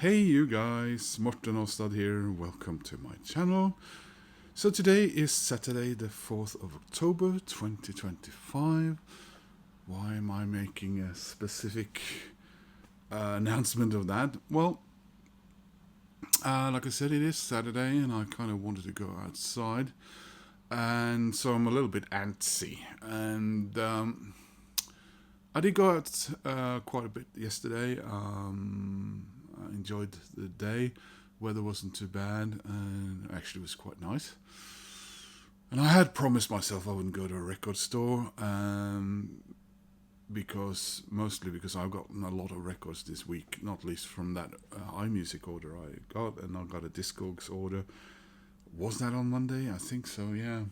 Hey you guys, Morten Ostad here, welcome to my channel. So today is Saturday the 4th of October 2025. Why am I making a specific announcement of that? Well, like I said, it is Saturday and I kind of wanted to go outside. And so I'm a little bit antsy. And I did go out quite a bit yesterday. I enjoyed the day. Weather wasn't too bad, and actually it was quite nice. And I had promised myself I wouldn't go to a record store, mostly because I've gotten a lot of records this week, not least from that iMusic order I got, and I got a Discogs order. Was that on Monday? I think so, yeah.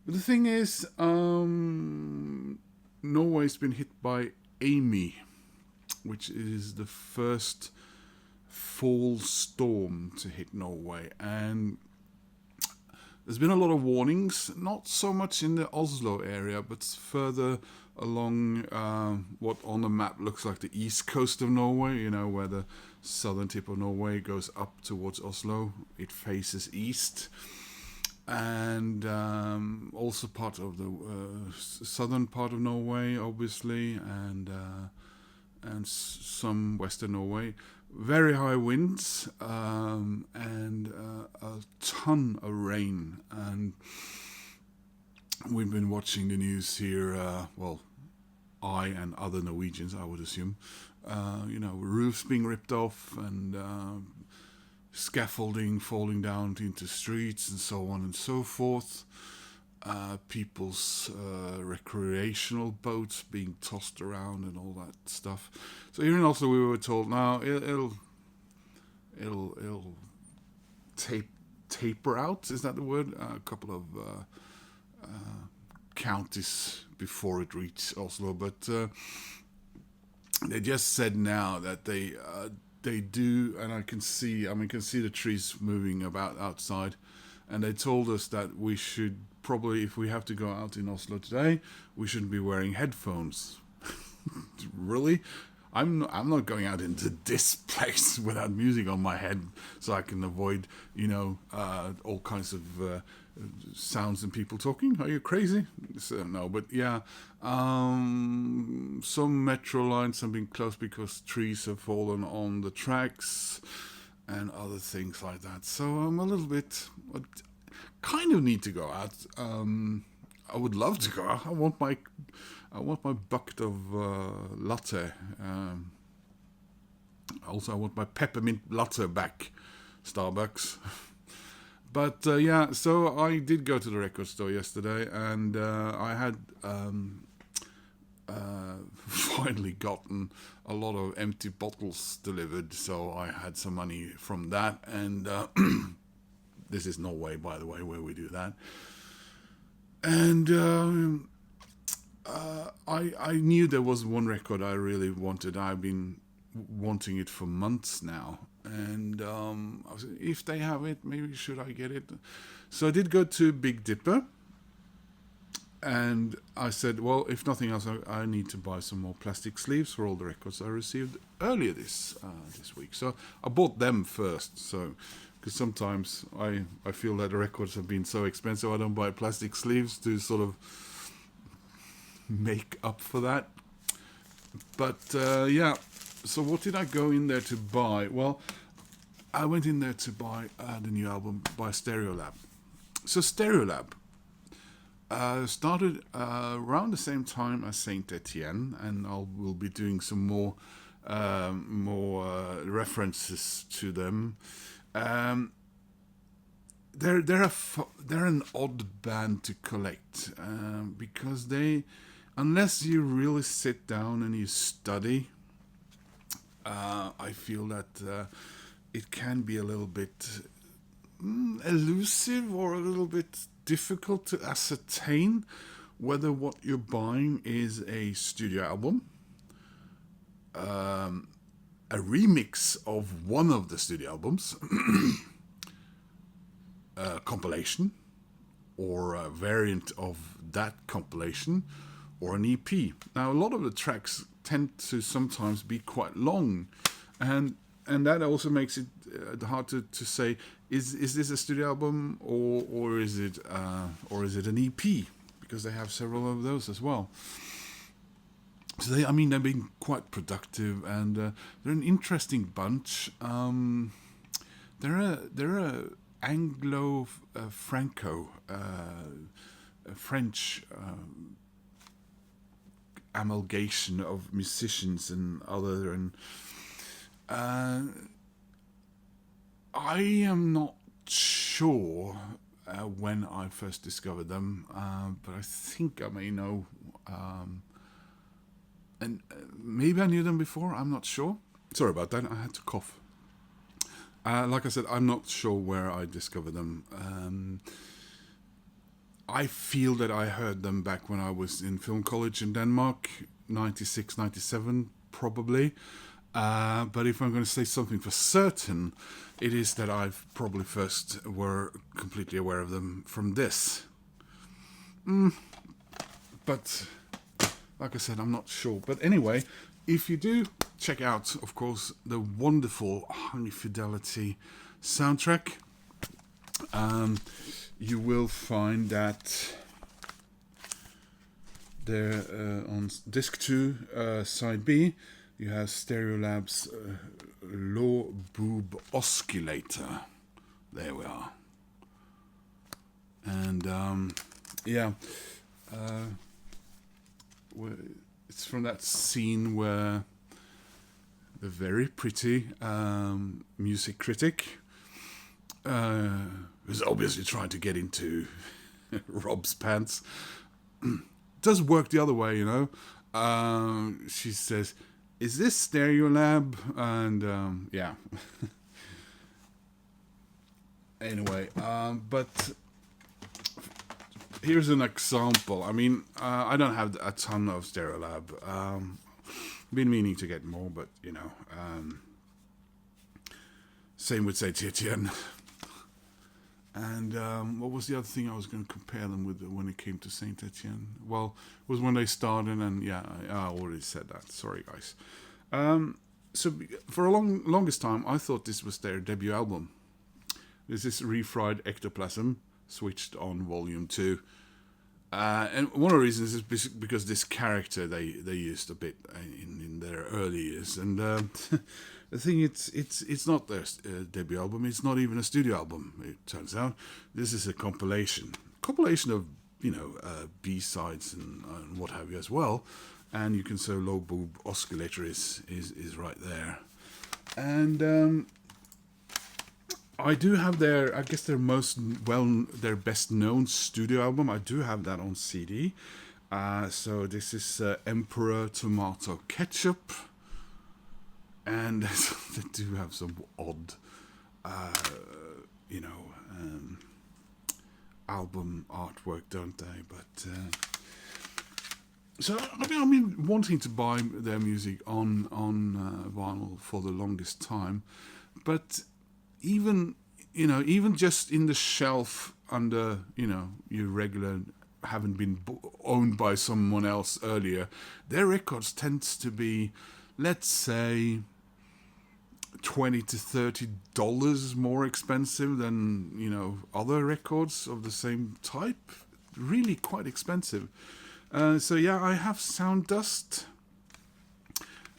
But the thing is, Norway's been hit by Amy, which is the first fall storm to hit Norway. And there's been a lot of warnings, not so much in the Oslo area, but further along what on the map looks like the east coast of Norway, you know, where the southern tip of Norway goes up towards Oslo. It faces east. And also part of the southern part of Norway, obviously, and some western Norway. Very high winds and a ton of rain. And we've been watching the news here, I and other Norwegians, I would assume, roofs being ripped off and scaffolding falling down into streets and so on and so forth. People's recreational boats being tossed around and all that stuff. So here in Oslo we were told now it'll taper out. Is that the word? A couple of counties before it reached Oslo, but they just said now that they do, and I can see the trees moving about outside. And they told us that we should probably, if we have to go out in Oslo today, we shouldn't be wearing headphones. Really? I'm not going out into this place without music on my head, so I can avoid, all kinds of sounds and people talking. Are you crazy? So, no, but yeah, some metro lines have been closed because trees have fallen on the tracks and other things like that. So I'm a little bit, kind of need to go out. I would love to go out. I want my bucket of latte. Also, I want my peppermint latte back, Starbucks. But so I did go to the record store yesterday, and I had finally gotten a lot of empty bottles delivered, so I had some money from that. And this is Norway, by the way, where we do that. And I knew there was one record I really wanted. I've been wanting it for months now, and I was, if they have it, maybe should I get it? So I did go to Big Dipper. And I said, well, if nothing else, I need to buy some more plastic sleeves for all the records I received earlier this week. So I bought them first. So, because sometimes I feel that the records have been so expensive, I don't buy plastic sleeves to sort of make up for that. But so what did I go in there to buy? Well, I went in there to buy the new album by Stereolab. So Stereolab started around the same time as Saint Etienne, and we'll be doing some more references to them. They're an odd band to collect because unless you really sit down and you study, I feel that it can be a little bit elusive or a little bit difficult to ascertain whether what you're buying is a studio album, a remix of one of the studio albums, a compilation, or a variant of that compilation, or an EP. Now, a lot of the tracks tend to sometimes be quite long, and and that also makes it hard to say is this a studio album or is it an EP, because they have several of those as well. So they've been quite productive, and they're an interesting bunch. They're a Anglo Franco French amalgamation of musicians and other, and I am not sure when I first discovered them, but I think I may know, and maybe I knew them before, I'm not sure. Sorry about that, I had to cough. Like I said, I'm not sure where I discovered them. I feel that I heard them back when I was in film college in Denmark, 96, 97, probably. But if I'm going to say something for certain, it is that I've probably first were completely aware of them from this. But, like I said, I'm not sure. But anyway, if you do, check out, of course, the wonderful High Fidelity soundtrack. You will find that there on disc 2, side B, you have Stereolab's Low Boob Oscillator. There we are. And it's from that scene where the very pretty music critic, who's obviously trying to get into Rob's pants, does work the other way, she says, "Is this Stereolab?" And yeah. Anyway, but here's an example. I don't have a ton of Stereolab. Been meaning to get more, but same with Saint Etienne. And what was the other thing I was going to compare them with when it came to Saint Etienne? Well, it was when they started, and yeah, I already said that. Sorry, guys. So for a longest time, I thought this was their debut album. This is Refried Ectoplasm, switched on Volume 2. And one of the reasons is because this character they used a bit in their early years. And the thing, it's not their debut album. It's not even a studio album, it turns out. This is a compilation of B-sides and what have you as well. And you can say Low Boob Oscillator is right there. And I do have their best known studio album. I do have that on CD. So this is Emperor Tomato Ketchup. And they do have some odd, album artwork, don't they? But so I've been wanting to buy their music on vinyl for the longest time, but even just in the shelf under your regular, haven't been owned by someone else earlier, their records tends to be, let's say, $20 to $30 more expensive than other records of the same type. Really quite expensive. So yeah, I have Sound Dust,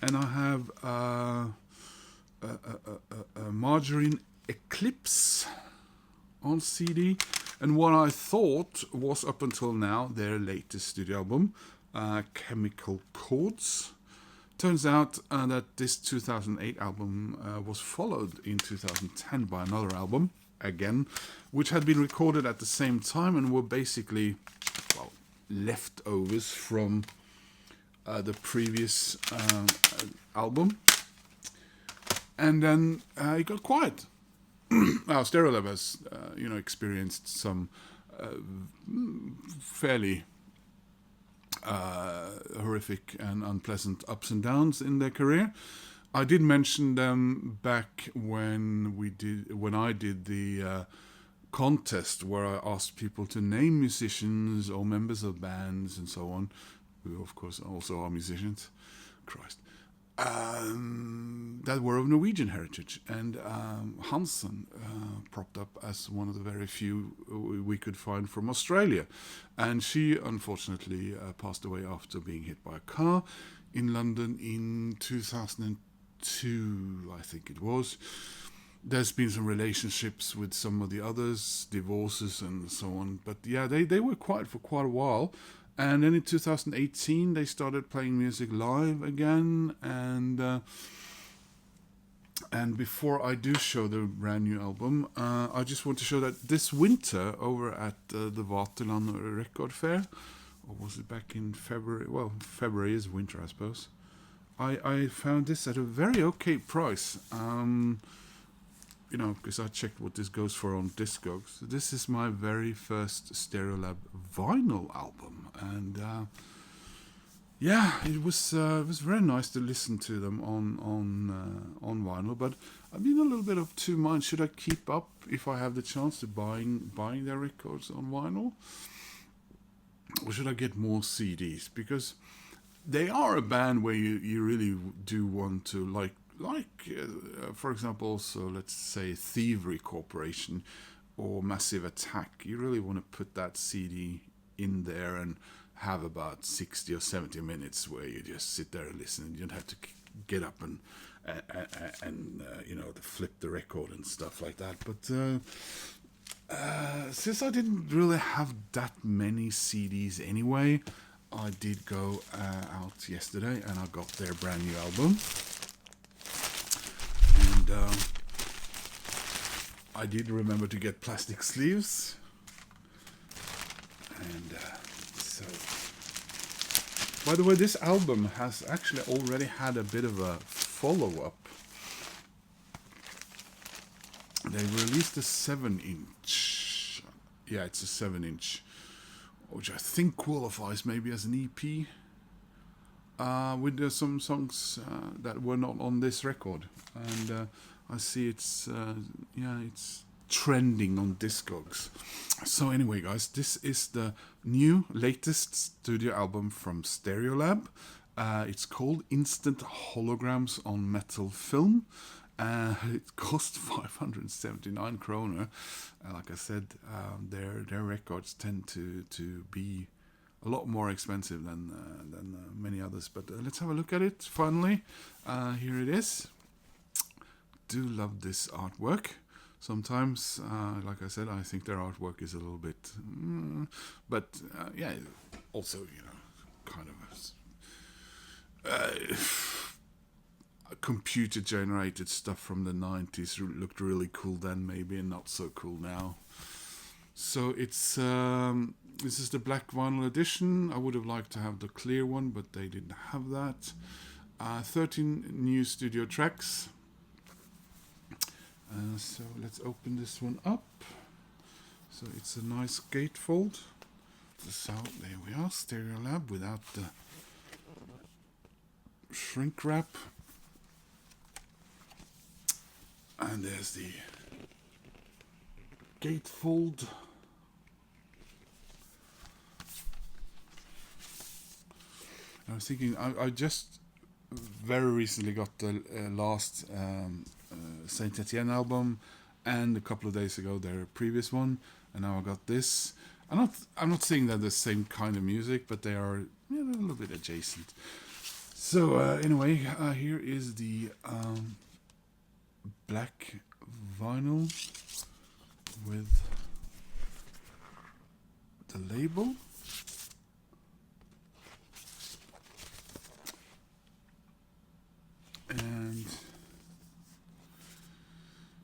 and I have a Margarine Eclipse on CD, and what I thought was up until now their latest studio album, Chemical Chords. Turns out that this 2008 album was followed in 2010 by another album, again, which had been recorded at the same time and were basically, leftovers from the previous album. And then it got quiet. Stereolab has, experienced some fairly horrific and unpleasant ups and downs in their career. I did mention them back when I did the contest where I asked people to name musicians or members of bands and so on, who of course also are musicians. Christ. that were of Norwegian heritage, and Hansen propped up as one of the very few we could find from Australia, and she unfortunately passed away after being hit by a car in London in 2002, I think it was. There's been some relationships with some of the others, divorces and so on, but yeah, they were quiet for quite a while. And then in 2018, they started playing music live again. And before I do show the brand new album, I just want to show that this winter over at the Vaterland Record Fair, or was it back in February? Well, February is winter, I suppose. I found this at a very okay price. Because I checked what this goes for on Discogs. This is my very first Stereolab vinyl album, and it was very nice to listen to them on vinyl. But I've been a little bit of two minds. Should I keep up if I have the chance to buying their records on vinyl, or should I get more CDs? Because they are a band where you really do want to for example, also let's say Thievery Corporation or Massive Attack. You really want to put that CD in there and have about 60 or 70 minutes where you just sit there and listen, and you don't have to get up and flip the record and stuff like that. But since I didn't really have that many CDs anyway, I did go out yesterday and I got their brand new album. And I did remember to get plastic sleeves. And so, by the way, this album has actually already had a bit of a follow-up. They released a 7-inch. Yeah, it's a 7-inch, which I think qualifies maybe as an EP. With some songs that were not on this record, and I see it's trending on Discogs. So anyway, guys, this is the new latest studio album from Stereolab. It's called Instant Holograms on Metal Film. It cost 579 kroner. Like I said, their records tend to be a lot more expensive than many others. But let's have a look at it finally. Here it is. Do love this artwork. Sometimes, like I said, I think their artwork is a little bit... also, kind of... computer-generated stuff from the 90s looked really cool then, maybe, and not so cool now. So it's... this is the black vinyl edition. I would have liked to have the clear one, but they didn't have that. 13 new studio tracks. So let's open this one up. So it's a nice gatefold. So there we are, Stereolab without the shrink wrap. And there's the gatefold. I was thinking, I just very recently got the last Saint Etienne album, and a couple of days ago their previous one, and now I got this. I'm not saying they're the same kind of music, but they are a little bit adjacent. So anyway, here is the black vinyl with the label. And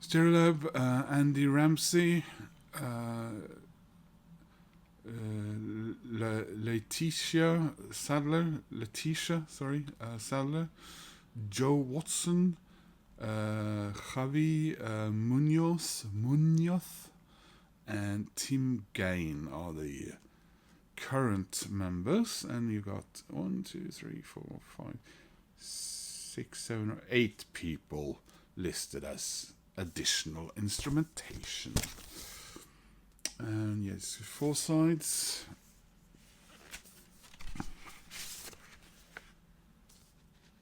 Stereolab, Andy Ramsey, Letitia Sadler, Joe Watson, Javi Munoz, and Tim Gain are the current members. And you got 1, 2, 3, 4, 5, 6, 7, or 8 people listed as additional instrumentation. And yes, 4 sides.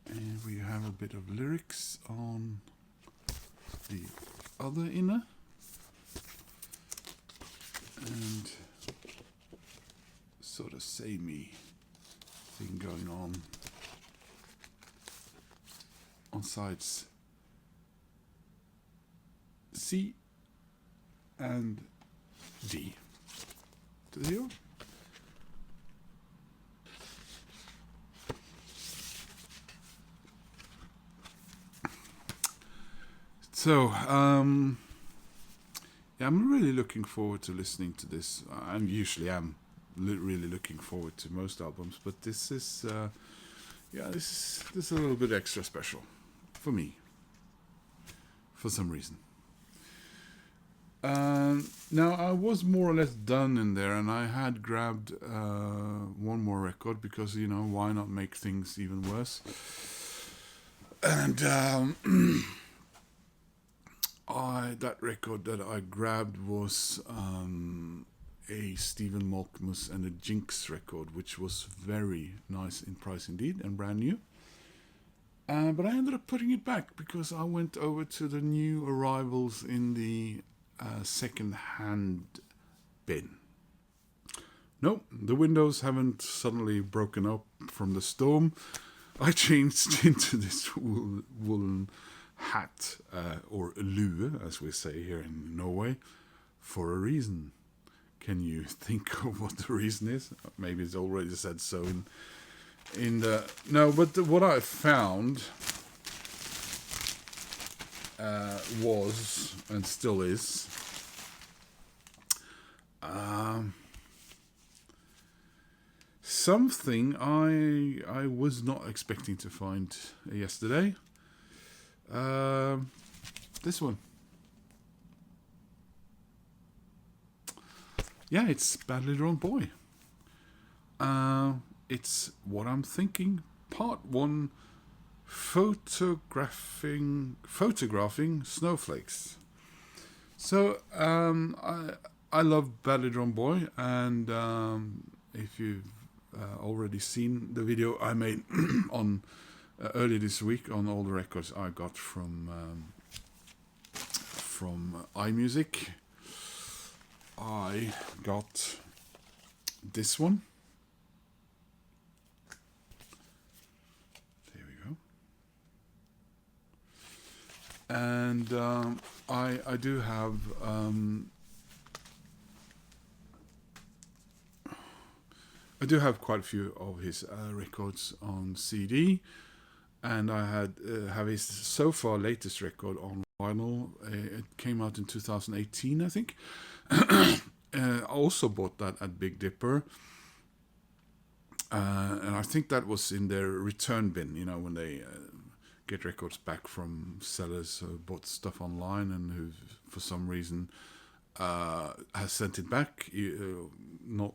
And we have a bit of lyrics on the other inner, and sort of samey thing going on sides C and D. To the heel. So, yeah, I'm really looking forward to listening to this. I usually am really looking forward to most albums, but this is, yeah, this is a little bit extra special for me, for some reason. Now, I was more or less done in there, and I had grabbed one more record because, you know, why not make things even worse? And that record that I grabbed was a Stephen Malkmus and a Jinx record, which was very nice in price indeed and brand new. But I ended up putting it back because I went over to the new arrivals in the second-hand bin. No, the windows haven't suddenly broken up from the storm. I changed into this woolen hat, or lue, as we say here in Norway, for a reason. Can you think of what the reason is? Maybe it's already said so in the... No, but what I found was, and still is, something I was not expecting to find yesterday. This one. Yeah, it's Badly Drawn Boy. It's What I'm Thinking, Part 1, Photographing Snowflakes. So, I love Badly Drawn Boy, and if you've already seen the video I made on earlier this week on all the records I got from iMusic, I got this one. There we go. And I do have quite a few of his records on CD, and I have his so far latest record on vinyl. It came out in 2018, I think. I also bought that at Big Dipper, and I think that was in their return bin, you know, when they get records back from sellers who bought stuff online and who, for some reason, has sent it back, not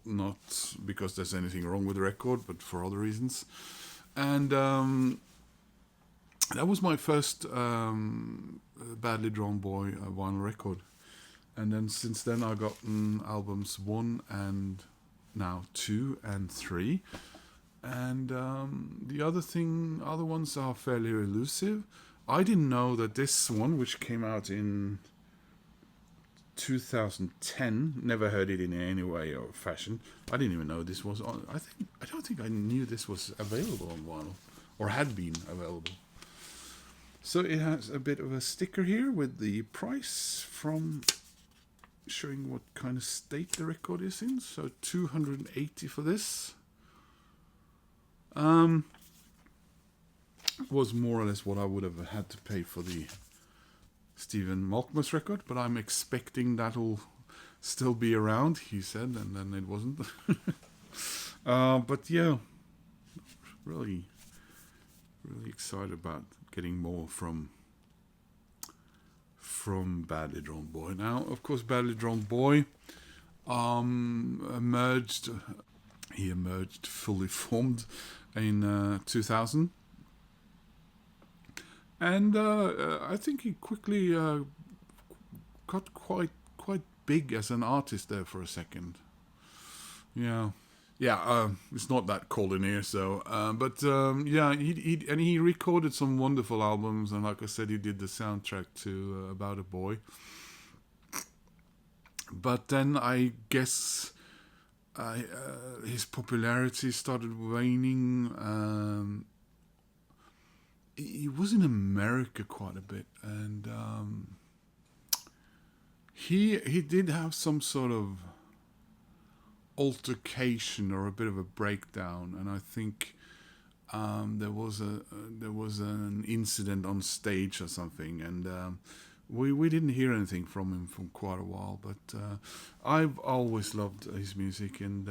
because there's anything wrong with the record, but for other reasons. And that was my first Badly Drawn Boy vinyl record. And then since then I've gotten albums 1 and now 2 and 3. And the other ones are fairly elusive. I didn't know that this one, which came out in 2010, never heard it in any way or fashion. I didn't even know this was on. I don't think I knew this was available on vinyl, or had been available. So it has a bit of a sticker here with the price from, showing what kind of state the record is in. So 280 for this. Was more or less what I would have had to pay for the Stephen Malkmus record, but I'm expecting that'll still be around, he said, and then it wasn't. But yeah, really excited about getting more from Badly Drawn Boy. Now, of course, Badly Drawn Boy emerged fully formed in 2000. And I think he quickly got quite big as an artist there for a second. Yeah, yeah, it's not that cold in here, so but yeah, he recorded some wonderful albums, and like I said, he did the soundtrack to About a Boy. But then I guess his popularity started waning. He was in America quite a bit, and he did have some sort of altercation or a bit of a breakdown, and I think there was an incident on stage or something, and we didn't hear anything from him for quite a while. But I've always loved his music, and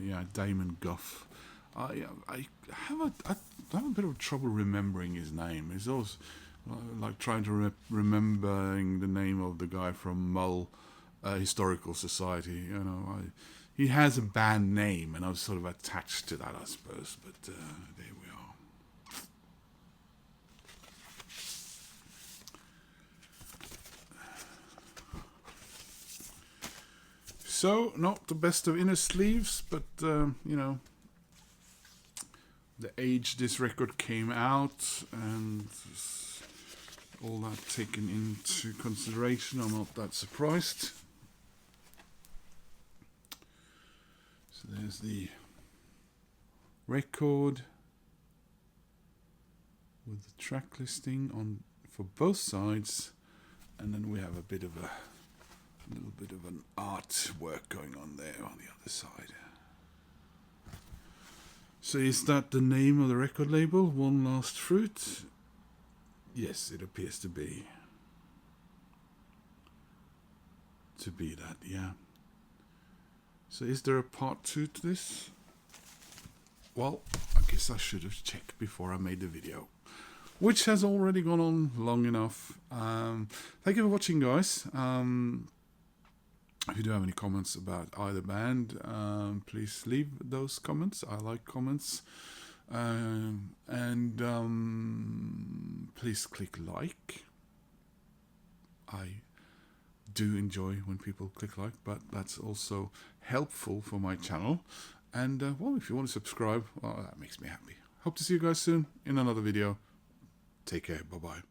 yeah, Damon Gough. I have a bit of trouble remembering his name. It's always like trying to remembering the name of the guy from Mull Historical Society. You know, he has a band name, and I was sort of attached to that, I suppose. But there we are. So, not the best of inner sleeves, but you know, the age this record came out and all that taken into consideration, I'm not that surprised. So there's the record with the track listing on for both sides, and then we have a little bit of an artwork going on there on the other side. So is that the name of the record label, One Last Fruit? Yes, it appears to be. That, yeah. So is there a part 2 to this? Well, I guess I should have checked before I made the video, which has already gone on long enough. Thank you for watching, guys. If you do have any comments about either band, please leave those comments. I like comments. And please click like. I do enjoy when people click like, but that's also helpful for my channel. And well, if you want to subscribe, well, that makes me happy. Hope to see you guys soon in another video. Take care. Bye-bye.